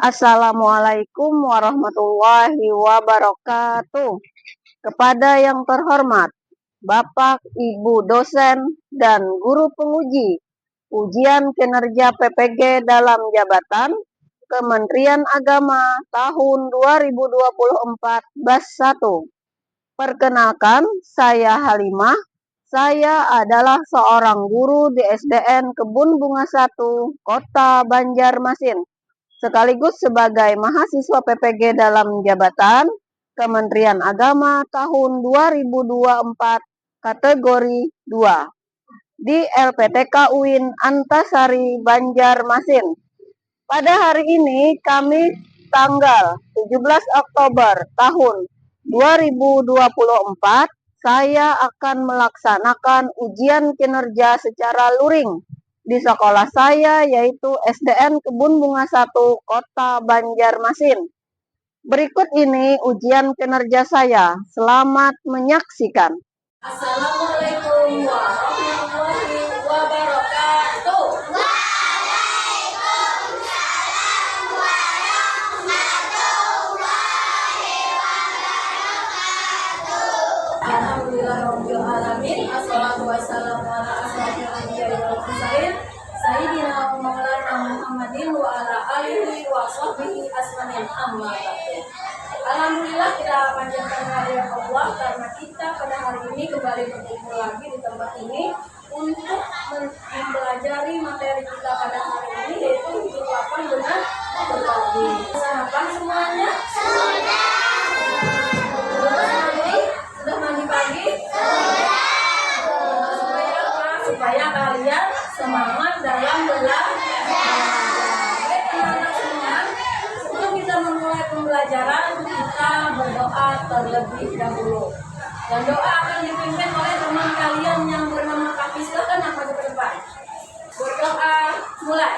Assalamualaikum warahmatullahi wabarakatuh. Kepada yang terhormat Bapak, Ibu dosen, dan guru penguji ujian kinerja PPG dalam jabatan Kementerian Agama tahun 2024 Bas 1. Perkenalkan, saya Halimah. Saya adalah seorang guru di SDN Kebun Bunga 1, Kota Banjarmasin, sekaligus sebagai mahasiswa PPG dalam jabatan Kementerian Agama tahun 2024 kategori 2 di LPTK UIN Antasari Banjarmasin. Pada hari ini Kamis tanggal 17 Oktober tahun 2024, saya akan melaksanakan ujian kinerja secara luring di sekolah saya, yaitu SDN Kebun Bunga 1, Kota Banjarmasin. Berikut ini ujian kinerja saya. Selamat menyaksikan. Assalamualaikum warahmatullahi wabarakatuh. Alhamdulillahirabbil alamin. Assalatu wassalamu ala asyrofil anbiya'i wal mursalin sayyidina wa maulana Muhammadin wa ala alihi wa sahbihi asmanin amma ba'du. Alhamdulillah, kita panjatkan kehadirat Allah karena kita pada hari ini kembali berkumpul lagi di tempat ini untuk mempelajari materi kita pada hari ini, yaitu hidup lapang dengan berbagi. Sarapan semuanya? Sudah mandi pagi? Supaya apa? Supaya kalian semangat dalam belajar. Baik anak-anak semua, sebelum kita memulai pembelajaran, kita berdoa terlebih dahulu. Dan doa akan dipimpin oleh teman kalian yang bernama Kapi. Silakan maju ke depan. Berdoa, mulai.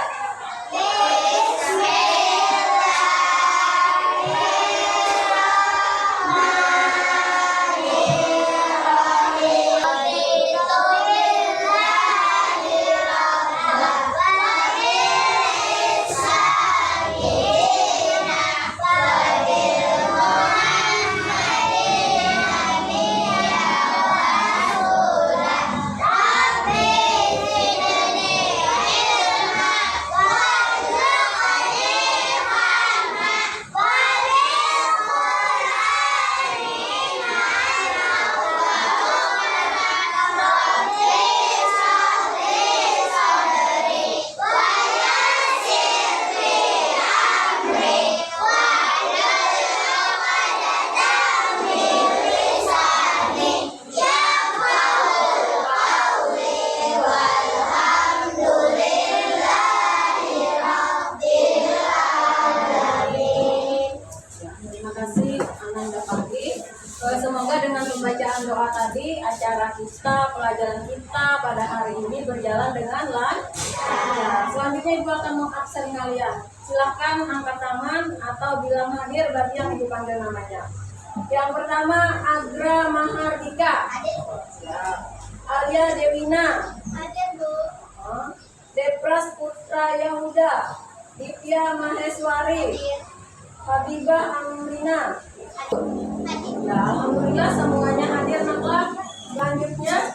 Semoga dengan pembacaan doa tadi, acara kita, pelajaran kita pada hari ini berjalan dengan lancar. Selanjutnya Ibu akan mengabsen kalian. Silakan angkat tangan atau bilang hadir bagi yang Ibu panggil namanya. Yang pertama, Agra Mahardika. Alia Dewina. Depras Putra Yahuda. Divya Maheswari. Habibah Amrina. Ya, alhamdulillah semuanya hadir, naklah. Selanjutnya,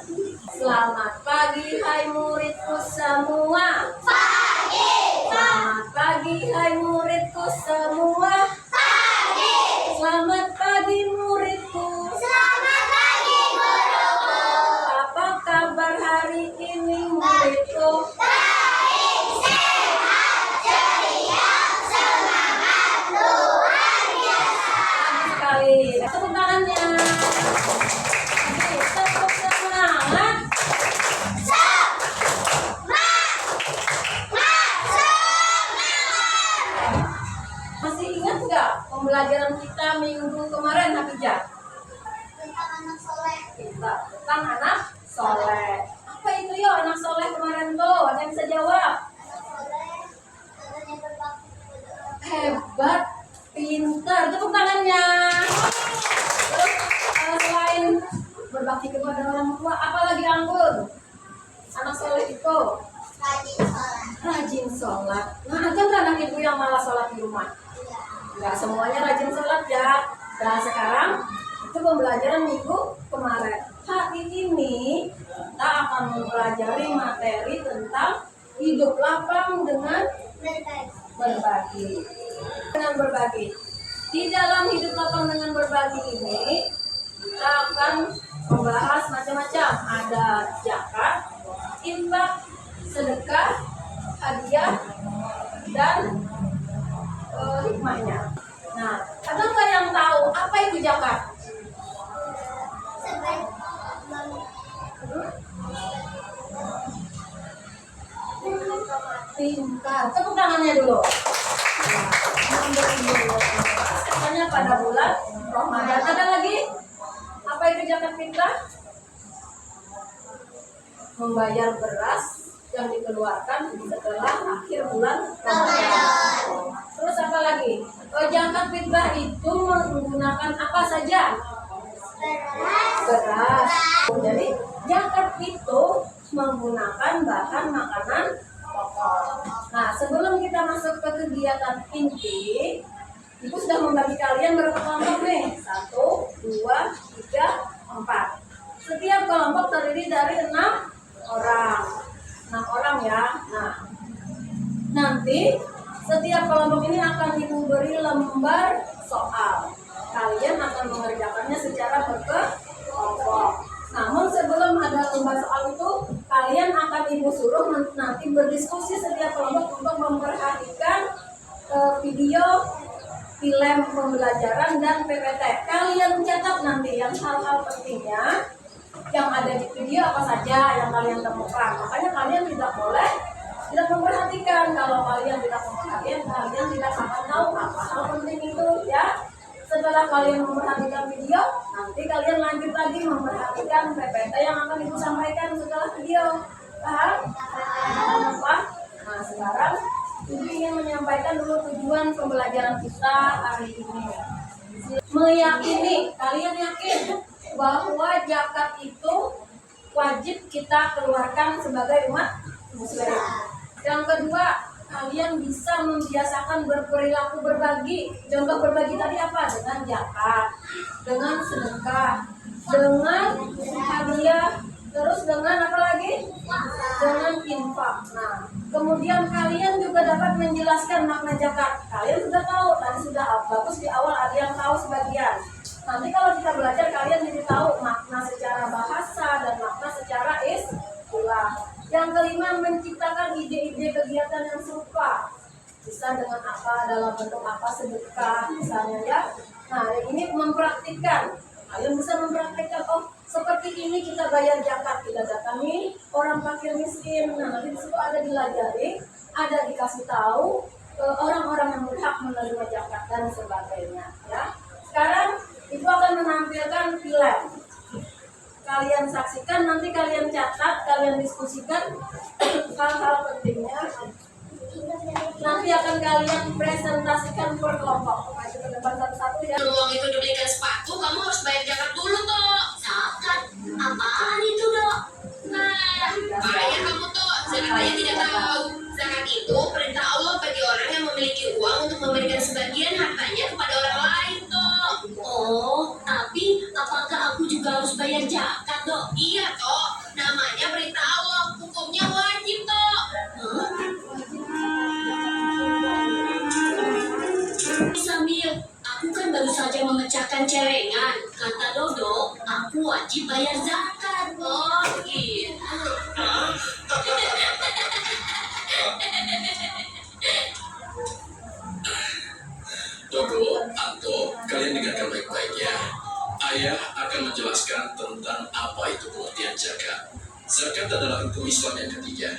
selamat pagi hai muridku semua. Pagi. Selamat pagi hai muridku semua. Pagi. Selamat pagi muridku. Selamat pagi guruku. Apa kabar hari ini muridku? Baik, sehat, ceria, semangat, luar biasa. Sekali. Tepuk tangannya. Tepuk semangat. Masih ingat nggak pembelajaran kita minggu kemarin, Hafijah? Tentang anak soleh. Tentang anak soleh. Apa itu yo anak soleh kemarin tuh? Ada yang bisa jawab? Hebat, pintar. Tepuk tangannya. Terus selain berbakti kepada orang tua, apa lagi anggur? Anak soleh itu rajin sholat. rajin sholat. Nah, ada nggak anak ibu yang malah sholat di rumah? Nggak semuanya rajin sholat ya. Nah, sekarang itu pembelajaran minggu kemarin. Hari ini kita akan mempelajari materi tentang hidup lapang dengan berbagi. Dengan berbagi. Di dalam hidup lapang dengan berbagi ini, kita akan membahas macam-macam. Ada zakat, infak, sedekah, hadiah, dan hikmahnya. Nah, ada nggak yang tahu apa itu zakat? Pintar. Tepuk tangannya dulu. Katanya pada bulan Ramadan. Ada lagi? Apa itu zakat fitrah? Membayar beras yang dikeluarkan setelah akhir bulan Ramadan. Terus apa lagi? Zakat fitrah itu menggunakan apa saja? Beras. Jadi zakat itu menggunakan bahan makanan pokok. Nah, sebelum kita masuk ke kegiatan inti, Ibu sudah membagi kalian berapa kelompok nih? 1, 2, 3, 4. Setiap kelompok terdiri dari 6 orang. 6 orang ya. Nah, nanti setiap kelompok ini akan diberi lembar soal. Kalian akan mengerjakannya secara berkelompok. Namun sebelum ada lembar soal itu, kalian akan Ibu suruh nanti berdiskusi setiap kelompok untuk memperhatikan video, film pembelajaran, dan PPT. Kalian catat nanti yang hal-hal pentingnya yang ada di video apa saja yang kalian temukan. Makanya kalian tidak boleh tidak memperhatikan. Kalau kalian tidak memperhatikan, kalian tidak akan tahu apa hal penting itu ya. Setelah kalian memperhatikan video, nanti kalian lanjut lagi memperhatikan PPT yang akan Ibu sampaikan setelah video. Paham? Apa? Nah, sekarang Ibu ingin menyampaikan dulu tujuan pembelajaran kita hari ini. Meyakini, kalian yakin bahwa zakat itu wajib kita keluarkan sebagai umat muslim. Yang kedua, kalian bisa membiasakan berperilaku berbagi. Contoh berbagi tadi apa? Dengan zakat, dengan sedekah, dengan hadiah, terus dengan apa lagi? Dengan infak. Nah, kemudian kalian juga dapat menjelaskan makna zakat. Kalian sudah tahu, tadi sudah bagus di awal ada yang tahu sebagian. Nanti kalau kita belajar kalian jadi tahu makna secara bahasa dan makna secara istilah. Yang kelima, menciptakan ide-ide kegiatan yang serupa. Bisa dengan apa, dalam bentuk apa, sedekah misalnya ya. Nah, ini mempraktikkan. Kalian bisa mempraktikkan, oh seperti ini kita bayar zakat, kita datangi orang fakir miskin. Nah, nanti disitu ada dilajari, ada dikasih tahu orang-orang yang berhak menerima zakat dan sebagainya. Ya. Sekarang Ibu akan menampilkan film. Kalian saksikan, nanti kalian catat, kalian diskusikan hal-hal pentingnya. Nanti akan kalian presentasikan per kelompok. Maju ke depan satu-satu ya. Uang itu dibelikan sepatu, kamu harus bayar zakat dulu toh. Zakat? Apaan itu dok? Nah, bayar kamu toh. Zakat aja tidak tahu. Zakat itu perintah Allah bagi orang yang memiliki uang untuk memberikan sebagian hartanya kepada orang lain toh. Oh, tapi apakah aku juga harus bayar zakat dok? Iya toh. Namanya perintah Allah, hukumnya wajib toh. Sambil, aku kan baru saja memecahkan celengan. Kata Dodo, aku wajib bayar zakat. Oh, gitu. Dodo, Anto, kalian dengarkan baik-baik ya. Ayah akan menjelaskan tentang apa itu pengertian zakat. Zakat adalah hukum Islam yang ketiga.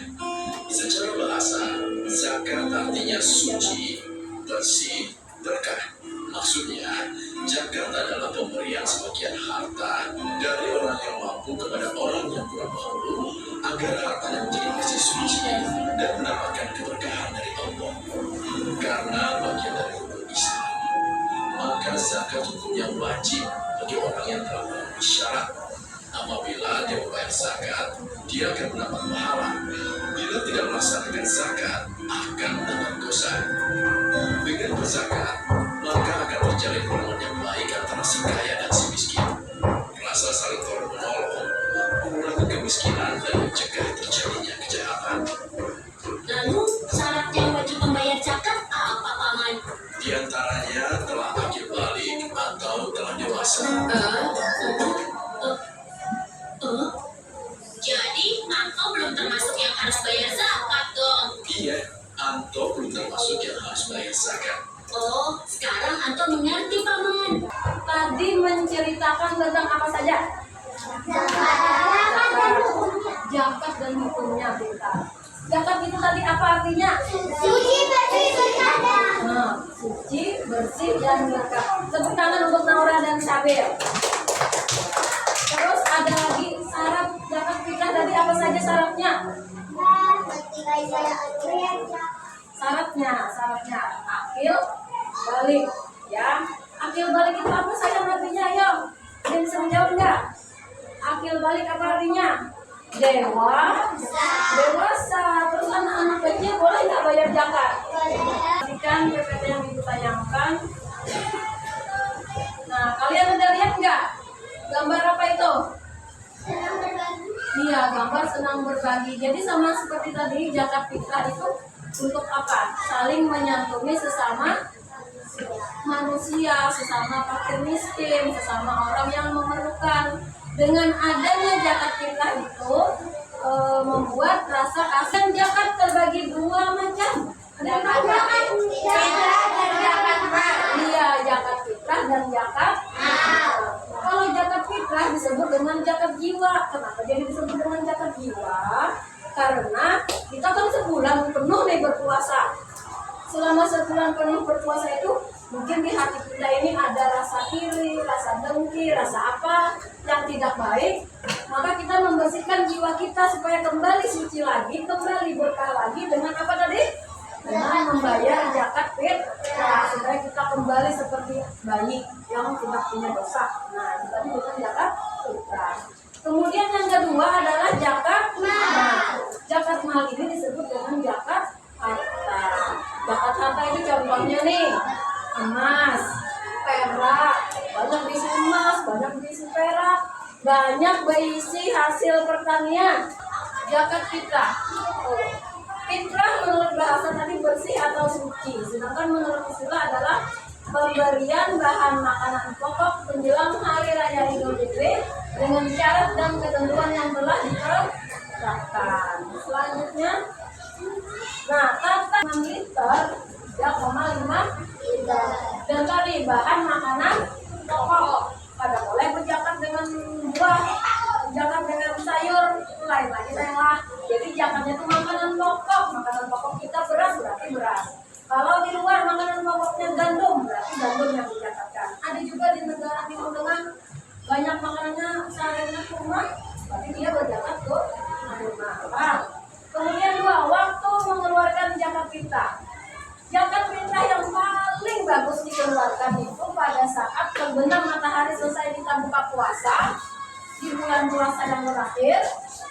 Secara bahasa, zakat artinya suci, bersih, berkah. Maksudnya, zakat adalah pemberian sebagian harta dari orang yang mampu kepada orang yang kurang mampu agar hartanya menjadi bersih suci dan mendapatkan keberkahan dari Allah. Karena bagian dari hukum Islam, maka zakat hukumnya wajib bagi orang yang telah memenuhi syarat. Apabila dia membayar zakat, dia akan mendapat pahala. Bila tidak melaksanakan zakat akan dapat dosa. Dengan berzakat, maka akan terjalin hubungan yang baik antara si kaya dan si miskin. Rasa saling tolong-menolong mengurangi kemiskinan dan mencegah terjadinya kejahatan. Lalu syarat yang wajib membayar zakat apa, Paman? Di antaranya telah akil balik atau telah dewasa. Jadi Anto belum termasuk yang harus bayar zakat dong. Iya, Anto belum termasuk yang harus bayar zakat. Oh, sekarang Anto mengerti, Paman. Tadi menceritakan tentang apa saja? Zakat dan hukumnya kita. Zakat itu tadi apa artinya? Suci, bersih, berkah. Nah, suci, bersih, dan berkah. Tepuk tangan untuk Naura dan Sabil. Terus ada lagi syarat zakat fitrah tadi apa saja syaratnya? Syaratnya akil balik, ya. Akil balik itu apa saja artinya? Ayo, ada yang bisa menjawab nggak? Akil balik apa artinya? Dewasa. Terus anak-anak kecil boleh nggak bayar zakat? Perhatikan PPT yang ibu tayangkan. Nah, kalian udah lihat nggak gambar apa itu? Iya, gambar senang berbagi. Jadi sama seperti tadi, zakat fitrah itu untuk apa? Saling menyantuni sesama manusia, sesama fakir miskin, sesama orang yang memerlukan. Dengan adanya zakat fitrah itu membuat rasa kasihan. Zakat terbagi dua macam. Ada yang tahu nggak? Iya, zakat fitrah dan zakat. Kalau zakat fitrah disebut dengan zakat jiwa. Kenapa jadi disebut dengan zakat jiwa? Karena kita kan sebulan penuh nih berpuasa. Selama sebulan penuh berpuasa itu mungkin di hati kita ini ada rasa iri, rasa dengki, rasa apa yang tidak baik. Maka kita membersihkan jiwa kita supaya kembali suci lagi, kembali berkah lagi dengan apa tadi? Dengan membayar zakat fitrah supaya kita kembali seperti bayi yang tidak punya dosa. Nah, itu tadi bukan zakat fitrah. Kemudian yang kedua adalah zakat mal. Nah, zakat mal ini disebut dengan zakat harta. Zakat harta itu contohnya nih, emas, perak, banyak diisi emas, banyak diisi perak, banyak berisi hasil pertanian. Zakat fitrah. Fitrah menurut bahasa tadi bersih atau suci, sedangkan menurut istilah adalah pemberian bahan makanan pokok menjelang hari raya Idul Fitri dengan syarat dan ketentuan yang telah ditetapkan. Selanjutnya, nah, tata 6 liter 3,5 liter. Dan tadi bahan makanan pokok, pada boleh berzakat dengan buah, zakat dengan sayur, lain lagi lah. Jadi zakatnya itu makanan pokok kita beras berarti beras. Kalau di luar makanan pokoknya gandum, berarti gandum yang dizakatkan. Ada juga di negara Timur Tengah banyak makanannya sehari-hari kurma, berarti dia berzakat ke kurma. Kemudian dua, waktu mengeluarkan zakat fitrah. Zakat fitrah yang paling bagus dikeluarkan itu pada saat terbenam matahari selesai kita buka puasa di bulan puasa yang berakhir,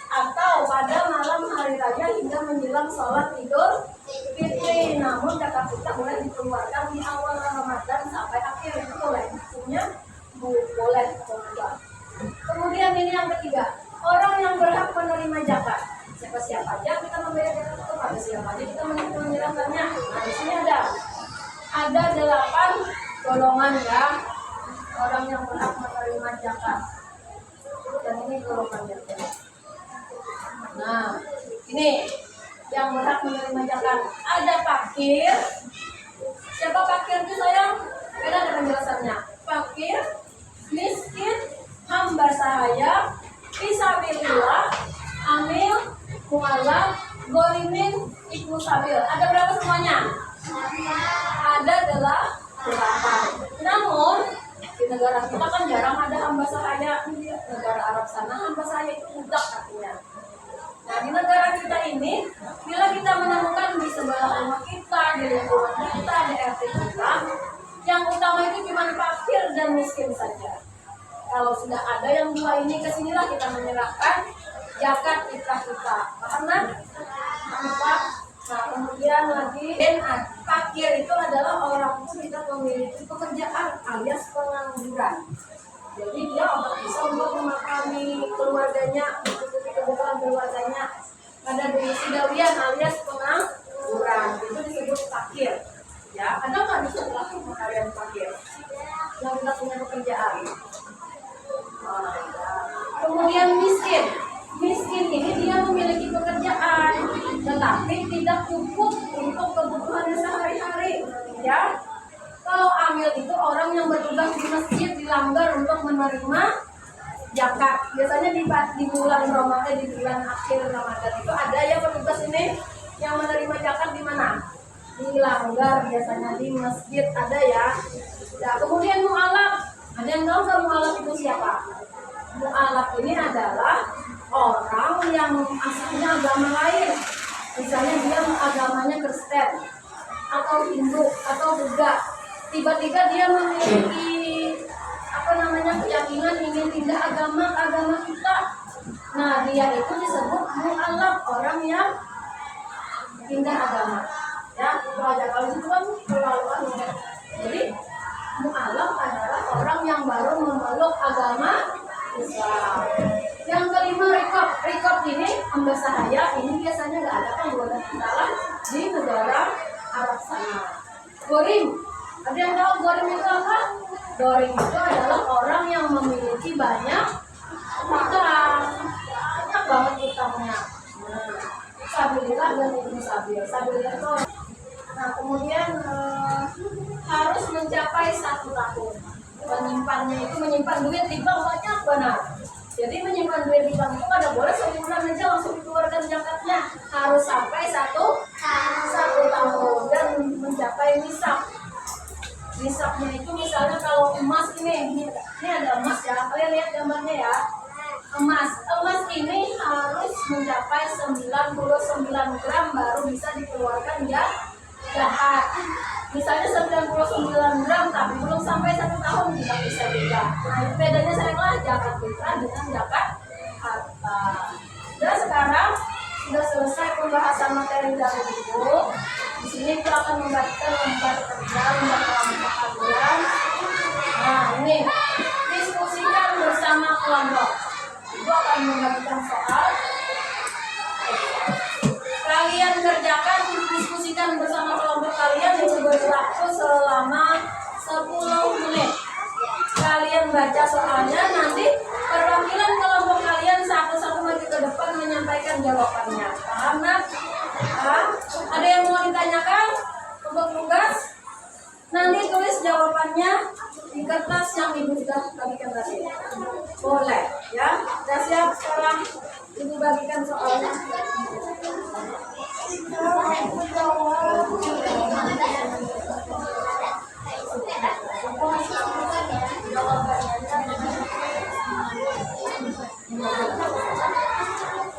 atau pada malam hari raya hingga menjelang sholat Idul Fitri. Namun zakat fitrah boleh dikeluarkan di awal Ramadan sampai akhir, itu boleh. Hukumnya boleh. Kemudian ini yang ketiga, orang yang berhak menerima zakat. Siapa aja kita membayar zakat itu, pada siapa aja kita menyerahkannya. Nah, di sini ada 8 golongan ya orang yang berhak menerima zakat. Dan ini golongannya. Nah, ini yang berhak menerima zakat. Ada fakir. Siapa fakir itu sayang? Beda ada penjelasannya. Fakir, miskin, hamba sahaya, fisabilillah, amil, mu'alaf, golimin, ikut sabil. Ada berapa semuanya? Ada 8. Namun di negara kita kan jarang ada hamba sahaya. Di negara Arab sana hamba sahaya itu budak artinya. Nah, di negara kita ini, bila kita menemukan di sebelah rumah kita, di lingkungan kita, di RT kita, yang utama itu cuma fakir dan miskin saja. Kalau sudah ada yang dua ini, kesinilah kita menyerahkan zakat fitrah kita. Paham kan? Empat. Nah, kemudian lagi fakir itu adalah orang itu tidak memiliki pekerjaan alias pengangguran. Jadi dia tidak bisa untuk memakami keluarganya, mencukupi kebutuhan keluarganya. Ada domisili dawian alias pengangguran, itu disebut fakir. Ya, ada nggak di sebelah kalian fakir yang tidak punya pekerjaan? Nah, kemudian miskin. Miskin ini dia memiliki pekerjaan, tetapi tidak cukup untuk kebutuhannya sehari-hari. Ya, kalau amil itu orang yang bertugas di masjid di langgar untuk menerima zakat. Biasanya di bulan Ramadan, di bulan akhir Ramadan itu ada ya petugas ini yang menerima zakat di mana? Di langgar, biasanya di masjid ada ya. Nah, kemudian mu'alaf. Ada yang tahu nggak mu'alaf itu siapa? Mu'alaf ini adalah orang yang asalnya agama lain. Misalnya dia agamanya Kristen atau Hindu atau Buddha. Tiba-tiba dia memiliki keyakinan ingin pindah agama kita. Nah, dia itu disebut mu'alaf, orang yang pindah agama. Ya, itu aja. Kalau itu kan keluar. Jadi mu'alaf adalah orang yang baru memeluk agama Islam. Yang kelima, rikop ini hamba sahaya. Ini biasanya nggak ada kan di negara Arab sana. Gorim, ada yang tahu gorim itu apa? Gorim itu adalah orang yang memiliki banyak utang, banyak banget utangnya. Sabilillah dan ibnu sabil. Sabilillah itu. Nah, kemudian harus mencapai 1 tahun. Menyimpan duit di bank banyak benar. Jadi menyimpan duit di bank itu ada boleh sebulan aja langsung dikeluarkan zakatnya. Harus sampai 1 tahun dan mencapai nisab. Nisabnya itu misalnya kalau emas ini ada emas ya. Kalian lihat gambarnya ya. Emas ini harus mencapai 99 gram baru bisa dikeluarkan zakat. Misalnya 99 gram tapi belum sampai 1 tahun tidak bisa juga. Nah, itu bedanya sayanglah zakat fitrah dengan zakat harta. Dan sekarang sudah selesai pembahasan materi dari buku. Di sini kita akan membaca lembar kerja, lembar kelompok. Nah, ini diskusikan bersama kelompok. Ibu akan membagikan soal. Kalian kerjakan, diskusikan bersama kelompok kalian yang berlaku selama 10 menit. Kalian baca soalnya, nanti perwakilan kelompok kalian satu-satu maju ke depan menyampaikan jawabannya. Paham nak? Ada yang mau ditanyakan untuk tugas? Nanti tulis jawabannya di kertas yang ibu sudah bagikan tadi. Boleh, ya? Sudah siap sekarang ibu bagikan soalnya.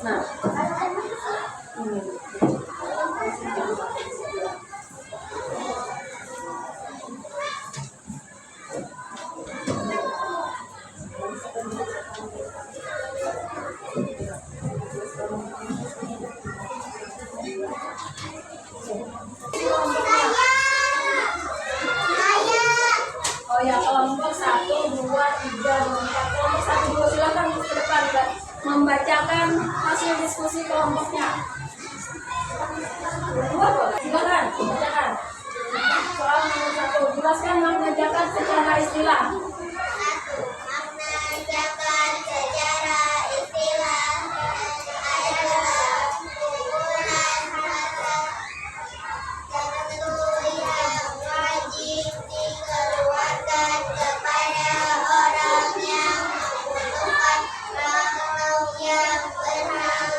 Nah, oh ya, kelompok 1, 2, 3, 4. Kelompok 1, 2 silakan ke depan membacakan hasil diskusi kelompoknya. Silakan bacakan. Soal nomor 1, jelaskan makna zakat secara istilah. Makna zakat secara istilah adalah ukuran harta tertentu yang wajib dikeluarkan kepada orang yang membutuhkan atau yang berhak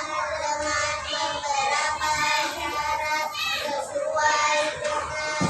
menerima dengan beberapa syarat sesuai dengan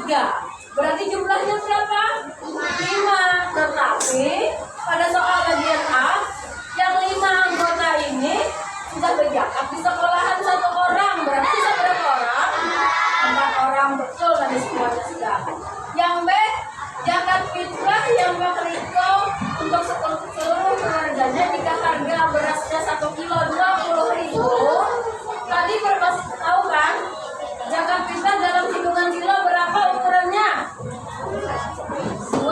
3. Berarti jumlahnya berapa? 5. Tetapi pada soal bagian A, yang 5 anggota ini sudah berjakat di sekolahan 1 orang. Berarti sisa berapa orang? 4 orang. Betul, tadi semuanya sudah. Yang B, zakat fitrah yang Pak Riko untuk seluruh keluarganya jika harga berasnya 1 kilo 20.000. Tadi tahu kan? Zakat fitrah dalam hitungan kilo berapa ukurannya? 2,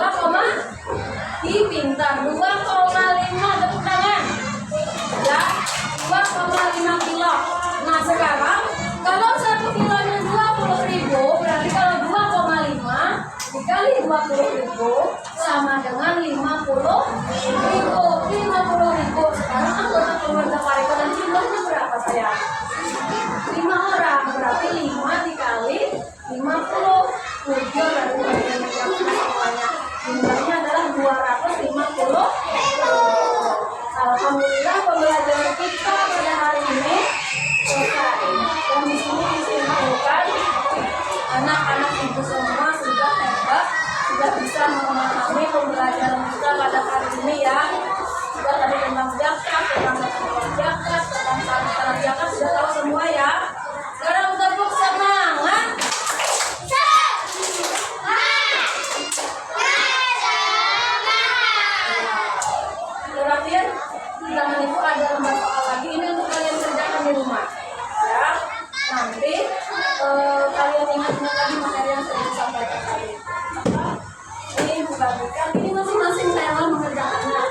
pintar 2,5, tepuk tangan ya, 2,5 kilo. Nah sekarang kalau 1 kilonya 20.000, berarti kalau 2,5 dikali 20.000 sama dengan 50.000. 50.000. Sekarang anggota keluarga Pak Riko dan jumlahnya berapa sayang? 5 orang, berarti 5 dikali 50. Tujuh dari bagian semuanya. Jumlahnya adalah 250. Alhamdulillah pembelajaran kita pada hari ini selesai. Dan di sini disimpulkan anak-anak ibu semua sudah hebat, sudah bisa memahami pembelajaran kita pada hari ini ya. Sudah tadi tentang zakat, tentang zakat, tentang syarat zakat sudah tahu semua ya. Sekarang tepuk semangat. Terakhir, jangan lupa ada lembar soal lagi. Ini untuk kalian kerjakan di rumah ya. Nanti kalian ingat-ingat lagi materi yang sudah disampaikan tadi. Ini bukan ini masing-masing saya mengerjakannya.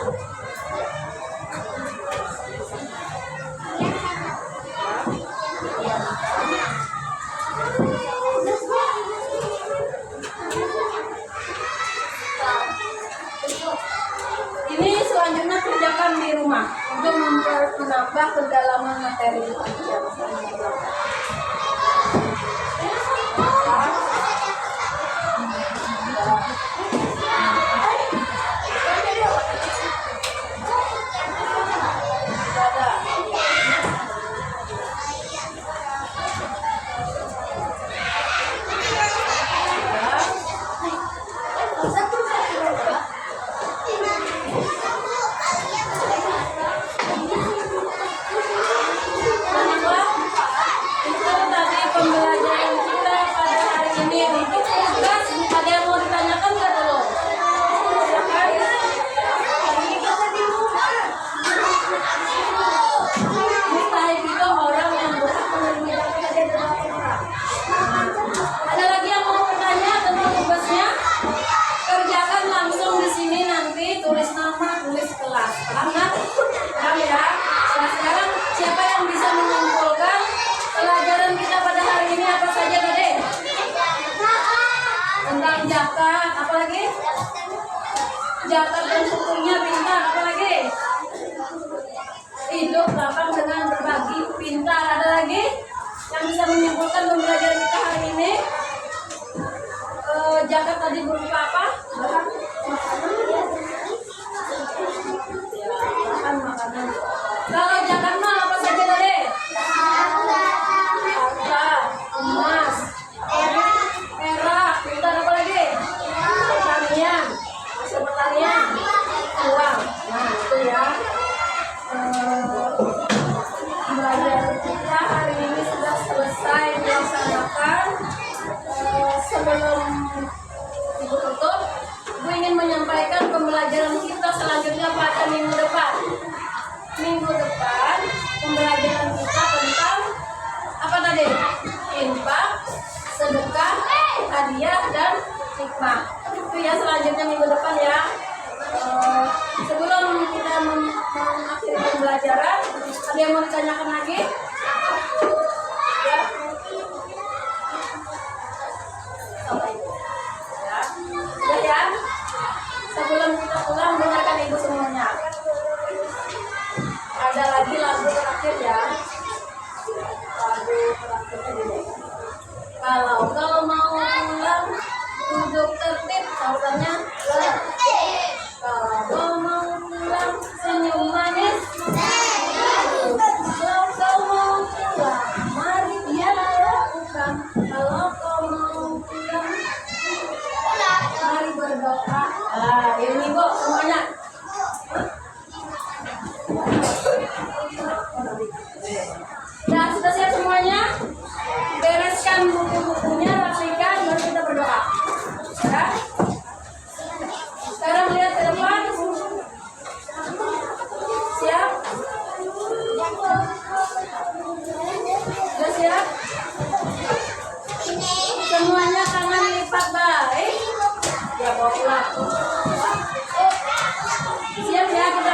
Ini selanjutnya kerjakan di rumah untuk menambah kedalaman materi yang saya belajar. Zakat dan hukumnya pintar, apalagi hidup lapang dengan berbagi, pintar. Ada lagi yang bisa menyimpulkan pembelajaran kita hari ini? Zakat tadi berupa apa? Makanan. Kalau zakat mah apa saja tadi? Harta, emas, perak, pintar, apa lagi? Pertanian. Pertanian, uang. Nah itu ya. Belajar kita hari ini sudah selesai dilaksanakan. Sebelum ibu tutup, ibu ingin menyampaikan pembelajaran kita selanjutnya pada minggu depan. Minggu depan pembelajaran kita tentang apa tadi? Infak, sedekah, hadiah, dan hikmah. Itu ya selanjutnya minggu depan ya. Sebelum kita mengakhiri pembelajaran, ada yang mau ditanyakan lagi? Ya. Sampai ya. Sudah ya. Sebelum kita pulang dengarkan ibu semuanya. Ada lagi lagu terakhir ya. Lagu terakhirnya gini. Kalau kau mau pulang, duduk tertib, sautannya kalau mau pulang senyum manis, kalau kau mau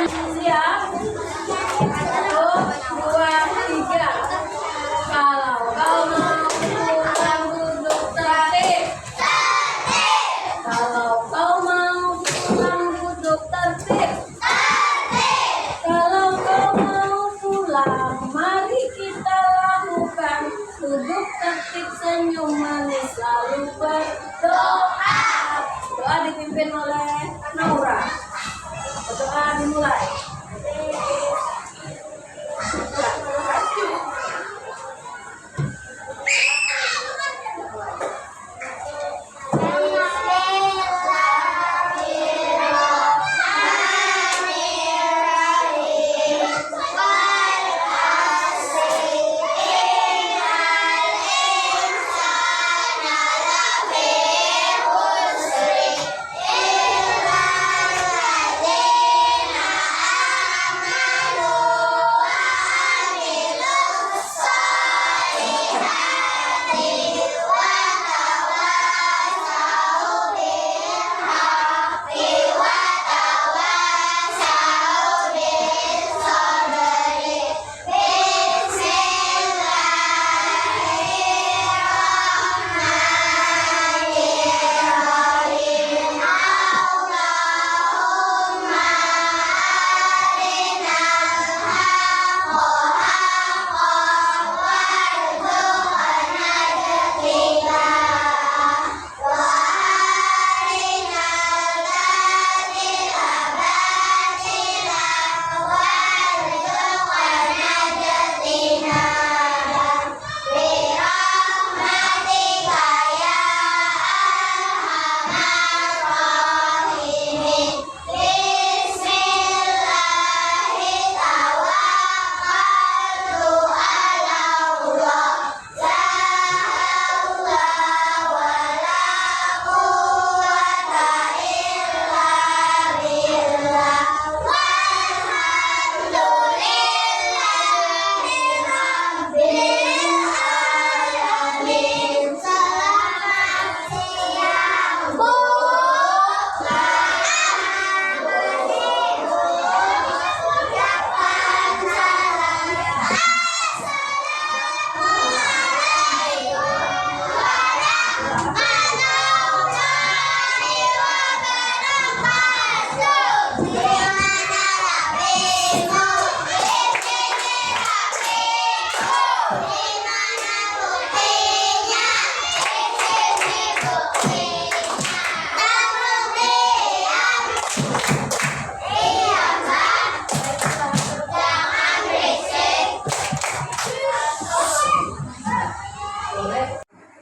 Siap? 1, 2, 3. Kalau kau mau pulang duduk tertib. Kalau kau mau pulang duduk tertib. Kalau kau mau pulang, mari kita lakukan duduk tertib, senyum manis, lalu berdoa. Doa dipimpin oleh Naura. Doa dimulai.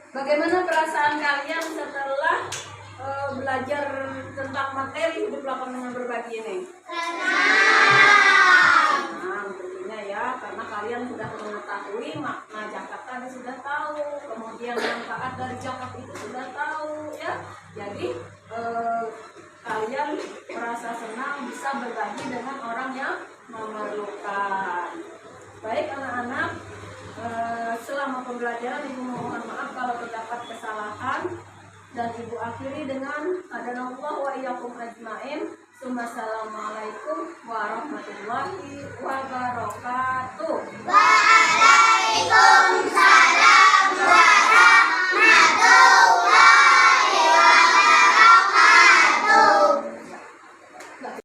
Bagaimana perasaan kalian setelah belajar tentang materi hidup lapan dengan berbagi ini? Nah, tentunya ya, karena kalian sudah mengetahui makna zakat tadi sudah tahu, kemudian manfaat dari zakat itu sudah tahu ya. Jadi kalian merasa senang bisa berbagi dengan orang yang memerlukan. Baik anak-anak, selama pembelajaran Ibu mohon maaf kalau terdapat kesalahan dan Ibu akhiri dengan hadanallah wa iyyakum ajmain. Assalamualaikum warahmatullahi wabarakatuh.